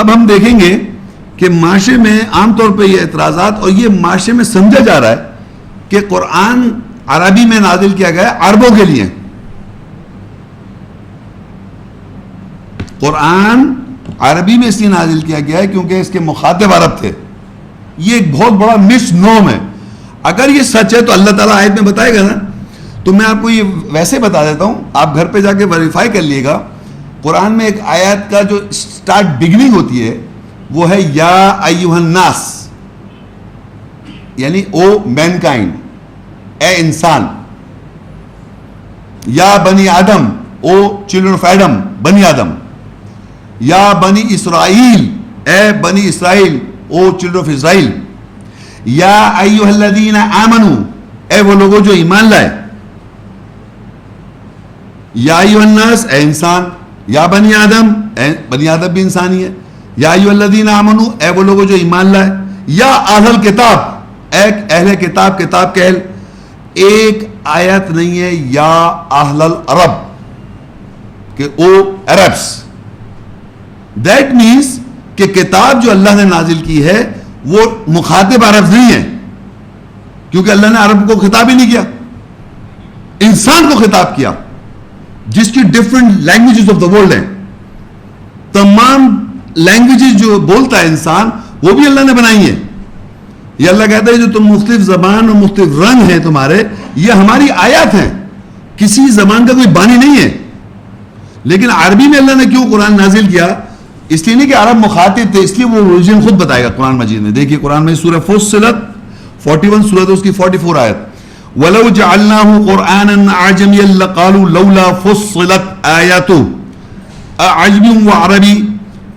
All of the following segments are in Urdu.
اب ہم دیکھیں گے کہ معاشرے میں عام طور پہ یہ اعتراضات، اور یہ معاشرے میں سمجھا جا رہا ہے کہ قرآن عربی میں نازل کیا گیا ہے عربوں کے لیے. قرآن عربی میں اس لیے نازل کیا گیا ہے کیونکہ اس کے مخاطب عرب تھے. یہ ایک بہت بڑا مس نوم ہے. اگر یہ سچ ہے تو اللہ تعالیٰ آیت میں بتائے گا نا. تو میں آپ کو یہ ویسے بتا دیتا ہوں، آپ گھر پہ جا کے ویریفائی کر لیے گا. قرآن میں ایک آیت کا جو سٹارٹ بگننگ ہوتی ہے وہ ہے یا ایھا الناس، یعنی او مین کائنڈ، اے انسان. یا بنی آدم، او چلڈرن آف ایڈم، بنی آدم. یا بنی اسرائیل، اے بنی اسرائیل، او چلڈرن آف اسرائیل. یا ایھا الذین آمنو، اے وہ لوگوں جو ایمان لائے. یا ایھا الناس، اے انسان. یا بنی آدم، اے بنی آدم بھی انسانی ہے. یا ایھا الذین آمنو، اے وہ لوگوں جو ایمان لائے. یا اہل الکتاب، اے اہل کتاب، کتاب کے اہل. ایک آیت نہیں ہے یا اہل العرب کہ او عربس. دیٹ مینس کہ کتاب جو اللہ نے نازل کی ہے وہ مخاطب عرب نہیں ہے، کیونکہ اللہ نے عرب کو خطاب ہی نہیں کیا، انسان کو خطاب کیا جس کی different languages of the world ہیں. تمام لینگویجز جو بولتا ہے انسان وہ بھی اللہ نے بنائی ہیں. یہ اللہ کہتا ہے جو تم مختلف زبان اور مختلف رنگ ہیں تمہارے، یہ ہماری آیات ہیں، کسی زبان کا کوئی بانی نہیں ہے. لیکن عربی میں اللہ نے کیوں قرآن نازل کیا؟ اس لیے نہیں کہ عرب مخاطب تھے، اس لیے وہ ریجن خود بتائے گا قرآن مجید میں. دیکھیے قرآن میں سورہ فصلت 41 سورہ اس کی 44 آیت. وَلَوْ جَعَلْنَاهُ قُرْآنًا أَعْجَمِيًّا لَقَالُوا لَوْلَا فُصِّلَتْ آيَاتُهُ أَعْجَمِيٌّ وَعَرَبِيٌّ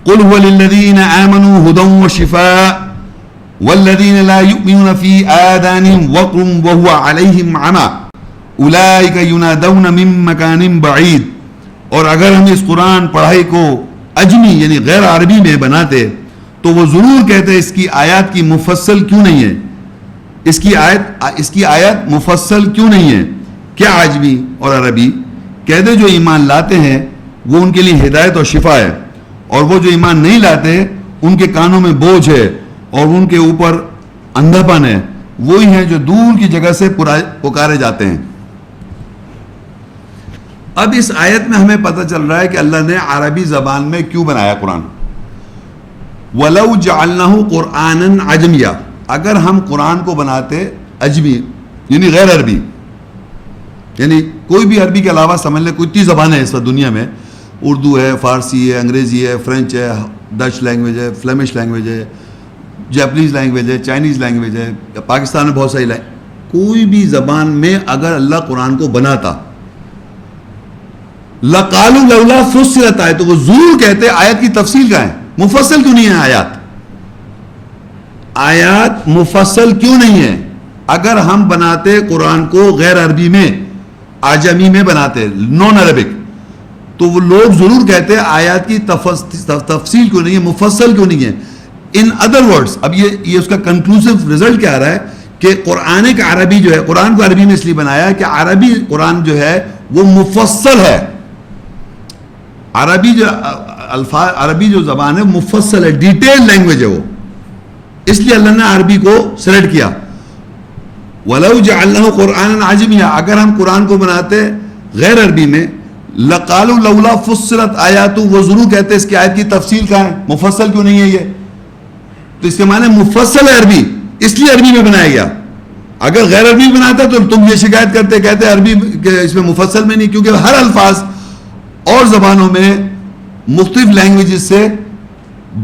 قُلْ هُوَ لِلَّذِينَ آمَنُوا هُدًى وَشِفَاءٌ وَالَّذِينَ لَا يُؤْمِنُونَ فِي آذَانِهِمْ وَقْرٌ وَهُوَ عَلَيْهِمْ عَمًى أُولَئِكَ يُنَادَوْنَ مِن مَّكَانٍ بَعِيدٍ. اور اگر ہم اس قرآن پڑھائی کو اجمی یعنی غیر عربی میں بناتے تو وہ ضرور کہتے اس کی آیات کی مفصل کیوں نہیں ہے، اس کی آیت مفصل کیوں نہیں ہے. کیا عجمی اور عربی؟ کہتے جو ایمان لاتے ہیں وہ ان کے لیے ہدایت اور شفا ہے، اور وہ جو ایمان نہیں لاتے ان کے کانوں میں بوجھ ہے اور ان کے اوپر اندھاپن ہے. وہی ہیں جو دور کی جگہ سے پکارے جاتے ہیں. اب اس آیت میں ہمیں پتہ چل رہا ہے کہ اللہ نے عربی زبان میں کیوں بنایا قرآن. وَلَوْ جَعَلْنَاهُ قُرْآنًا عَجَمِيًّا، اگر ہم قرآن کو بناتے اجمی یعنی غیر عربی، یعنی کوئی بھی عربی کے علاوہ سمجھ لیں کوئی 30 زبانیں ہیں اس وقت دنیا میں، اردو ہے، فارسی ہے، انگریزی ہے، فرینچ ہے، ڈچ لینگویج ہے، فلیمش لینگویج ہے، جاپنیز لینگویج ہے، چائنیز لینگویج ہے، پاکستان میں بہت ساری کوئی بھی زبان میں اگر اللہ قرآن کو بناتا لَقَالُوا لَوْلَا فُصِّلَتْ آیَاتُ، تو وہ ضرور کہتے آیت کی تفصیل کا ہے، مفصل کیوں نہیں ہے آیات؟ آیات مفصل کیوں نہیں ہے؟ اگر ہم بناتے قرآن کو غیر عربی میں، آجمی میں بناتے، نون عربک، تو وہ لوگ ضرور کہتے آیات کی تفصیل کیوں نہیں ہے، مفصل کیوں نہیں ہے. ان ادر ورڈز، اب یہ اس کا کنکلوسیو رزلٹ کیا آ رہا ہے کہ قرآن کا عربی جو ہے، قرآن کو عربی میں اس لیے بنایا کہ عربی قرآن جو ہے وہ مفصل ہے. عربی جو زبان ہے مفصل ہے، ڈیٹیل لینگویج ہے وہ، اس لیے اللہ نے عربی کو سلیکٹ کیا. وَلَوْ جَعَلْنَاهُ قُرْآنًا عَجَمِيًّا، اگر ہم قرآن کو بناتے غیر عربی میں، لَقَالُوا لَوْلَا فُصِّلَتْ آيَاتُهُ، وہ ضرور کہتے اس کی آیت کی تفصیل کہاں ہے، مفصل کیوں نہیں ہے یہ. تو اس کے معنی مفصل ہے عربی، اس لیے عربی میں بنایا گیا. اگر غیر عربی میں بناتا تو تم یہ شکایت کرتے، کہتے عربی اس میں مفصل میں نہیں، کیونکہ ہر الفاظ اور زبانوں میں مختلف لینگویجز سے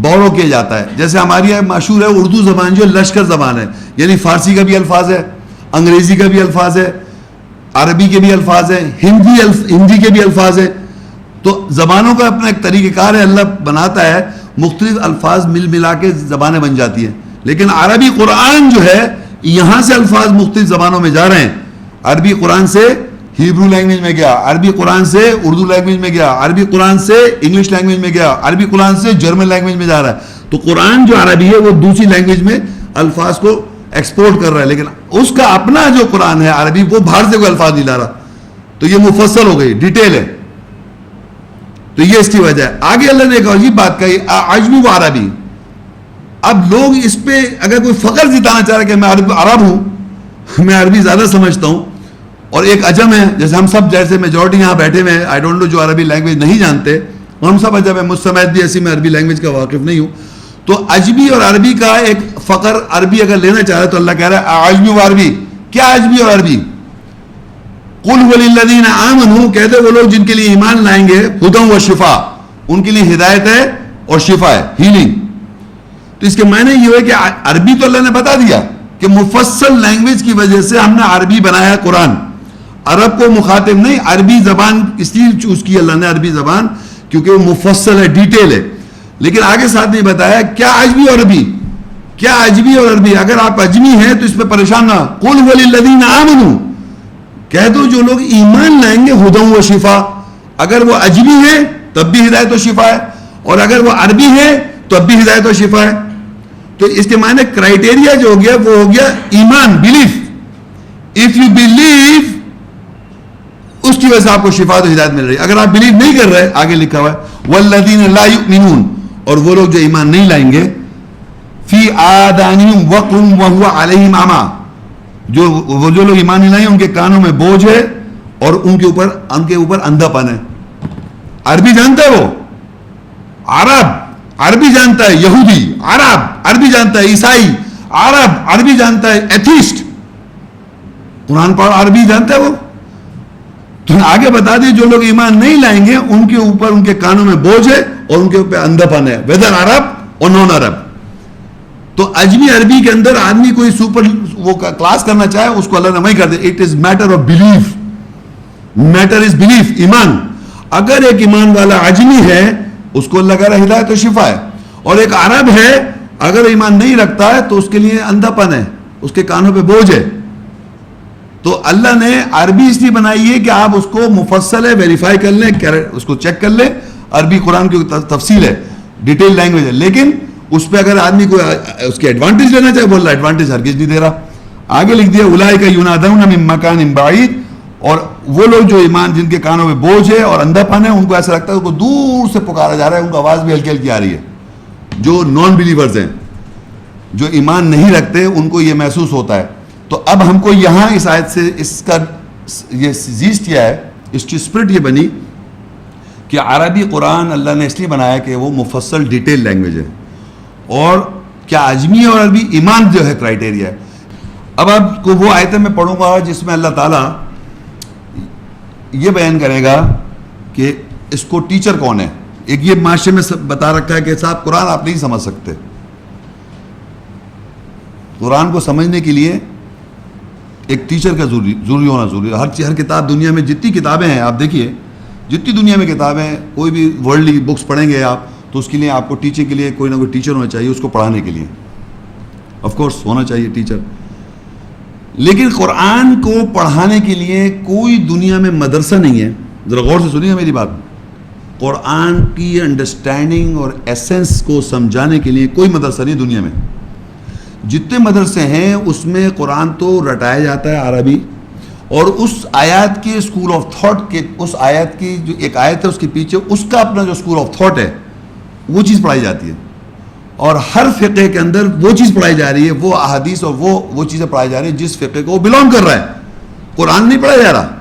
بورو کیا جاتا ہے. جیسے ہماری مشہور ہے اردو زبان جو لشکر زبان ہے، یعنی فارسی کا بھی الفاظ ہے، انگریزی کا بھی الفاظ ہے، عربی کے بھی الفاظ ہیں، ہندی کے بھی الفاظ ہیں. تو زبانوں کا اپنا ایک طریقہ کار ہے، اللہ بناتا ہے مختلف الفاظ مل ملا کے زبانیں بن جاتی ہیں. لیکن عربی قرآن جو ہے یہاں سے الفاظ مختلف زبانوں میں جا رہے ہیں. عربی قرآن سے ہیبرو لینگویج میں گیا، عربی قرآن سے اردو لینگویج میں گیا، عربی قرآن سے انگلش لینگویج میں گیا، عربی قرآن سے جرمن لینگویج میں جا رہا ہے. تو قرآن جو عربی ہے وہ دوسری لینگویج میں الفاظ کو ایکسپورٹ کر رہا ہے، لیکن اس کا اپنا جو قرآن ہے عربی وہ باہر سے کوئی الفاظ نہیں لا رہا. تو یہ مفصل ہو گئی، ڈیٹیل ہے. تو یہ اس کی وجہ ہے. آگے اللہ نے ایک عجیب بات کہی, عجمی و عربی. اب لوگ اس پہ اگر کوئی فخر جتانا چاہ رہا ہے کہ میں عرب ہوں, میں عربی زیادہ سمجھتا ہوں, اور ایک عجم ہے, جیسے ہم سب, جیسے میجورٹی یہاں بیٹھے ہوئے ہیں, آئی ڈونٹ نو, جو عربی لینگویج نہیں جانتے, ہم سب عجم ہیں, مجھ سمیت بھی ایسی, میں عربی لینگویج کا واقف نہیں ہوں. تو عجمی اور عربی کا ایک فخر عربی اگر لینا چاہ رہا ہے تو اللہ کہہ رہا ہے عجمی و عربی. کیا عجمی اور عربی؟ قل وللذین آمنوا, کہتے وہ لوگ جن کے لیے ایمان لائیں گے, ہدی و شفا, ان کے لیے ہدایت ہے اور شفا ہے, ہیلنگ. تو اس کے معنی یہ ہوئے کہ عربی تو اللہ نے بتا دیا کہ مفصل لینگویج کی وجہ سے ہم نے عربی بنایا قرآن. عرب کو مخاطب نہیں, عربی زبان اس لیے چوز کی اللہ نے, عربی زبان, کیونکہ وہ مفصل ہے, ڈیٹیل ہے. لیکن آگے ساتھ نے بتایا کیا عجمی اور عربی, کیا عجمی اور عربی. اگر آپ عجمی ہیں تو اس پہ پریشان نہ, قل وللذین آمنوا, کہہ دو جو لوگ ایمان لائیں گے, ہدی و شفا. اگر وہ عجمی ہیں تب بھی ہدایت و شفا ہے, اور اگر وہ عربی ہیں تب بھی ہدایت و شفا ہے. تو اس کے معنی کرائٹیریا جو ہو گیا وہ ہو گیا ایمان, بلیف. اف یو بلیو, اس کی وجہ سے آپ کو شفا تو ہدایت مل رہی ہے. اگر آپ بلیو نہیں کر رہے, آگے لکھا ہوا ہے والذین لا یؤمنون, اور وہ لوگ جو ایمان نہیں لائیں گے, فی آذانہم وقر وہو علیہم اعمی, جو لوگ ایمان نہیں لائیں ان کے کانوں میں بوجھ ہے اور ان کے اوپر اندھا پن ہے. عربی جانتا ہے, وہ عرب عربی جانتا ہے, یہودی عرب عربی جانتا ہے, عیسائی عرب عربی جانتا ہے, ایتھیسٹ قرآن پڑھ عربی جانتا ہے وہ. تو آگے بتا دیں جو لوگ ایمان نہیں لائیں گے ان کے اوپر ان کے کانوں میں بوجھ ہے اور ان کے اوپر اندھا پن ہے, ویدر عرب اور نان عرب. تو عجمی عربی کے اندر آدمی کوئی سپر وہ کلاس کرنا چاہے اس کو اللہ نے وہی کر دے. It is matter of belief, matter is belief, ایمان. اگر ایک ایمان والا عجمی ہے اس کو اللہ کہہ رہا ہے ہدایت و شفا ہے, اور ایک عرب ہے اگر ایمان نہیں رکھتا ہے تو اس کے لیے اندھا پن ہے, اس کے کانوں پہ بوجھ ہے. تو اللہ نے عربی اس لیے بنائی ہے کہ آپ اس کو مفصل ہے, ویریفائی کر لیں, اس کو چیک کر لیں. عربی قرآن کی تفصیل ہے, ڈیٹیل لینگویج ہے, لیکن اس پہ اگر آدمی کو اس کے ایڈوانٹیج لینا چاہے, بول رہا ایڈوانٹیج ہرگز نہیں دے رہا. آگے لکھ دیا اولئک ینادون من مکان بعید, اور وہ لوگ جو ایمان, جن کے کانوں میں بوجھ ہے اور اندھا پن ہے, ان کو ایسا لگتا ہے ان کو دور سے پکارا جا رہا ہے, ان کو آواز بھی ہلکی ہلکی آ رہی ہے. جو نان بلیورز ہیں, جو ایمان نہیں رکھتے, ان کو یہ محسوس ہوتا ہے. تو اب ہم کو یہاں اس آیت سے اس کا یہ زیسٹ کیا ہے, اس کی اسپرٹ یہ بنی کہ عربی قرآن اللہ نے اس لیے بنایا کہ وہ مفصل ڈیٹیل لینگویج ہے, اور کیا عجمی اور عربی ایمان جو ہے کرائٹیریا ہے. اب آپ کو وہ آیتیں میں پڑھوں گا جس میں اللہ تعالیٰ یہ بیان کرے گا کہ اس کو ٹیچر کون ہے. ایک یہ معاشرے میں بتا رکھا ہے کہ صاحب قرآن آپ نہیں سمجھ سکتے. قرآن کو سمجھنے کے لیے ایک ٹیچر کا ضروری ہونا ضروری ہے. ہر کتاب, دنیا میں جتنی کتابیں ہیں, آپ دیکھیے جتنی دنیا میں کتابیں ہیں, کوئی بھی ورلڈلی بکس پڑھیں گے آپ تو اس کے لیے آپ کو ٹیچنگ کے لیے کوئی نہ کوئی ٹیچر ہونا چاہیے, اس کو پڑھانے کے لیے آف کورس ہونا چاہیے ٹیچر. لیکن قرآن کو پڑھانے کے لیے کوئی دنیا میں مدرسہ نہیں ہے. ذرا غور سے سنیے میری بات. قرآن کی انڈرسٹینڈنگ اور ایسنس کو سمجھانے کے لیے کوئی مدرسہ نہیں دنیا میں. جتنے مدرسے ہیں اس میں قرآن تو رٹایا جاتا ہے عربی, اور اس آیات کے اسکول آف تھاٹ کے, اس آیات کی جو ایک آیت ہے اس کے پیچھے اس کا اپنا جو اسکول آف تھاٹ ہے وہ چیز پڑھائی جاتی ہے, اور ہر فقہ کے اندر وہ چیز پڑھائی جا رہی ہے, وہ احادیث اور وہ چیزیں پڑھائی جا رہی ہیں جس فقہ کو وہ بلانگ کر رہا ہے. قرآن نہیں پڑھا جا رہا.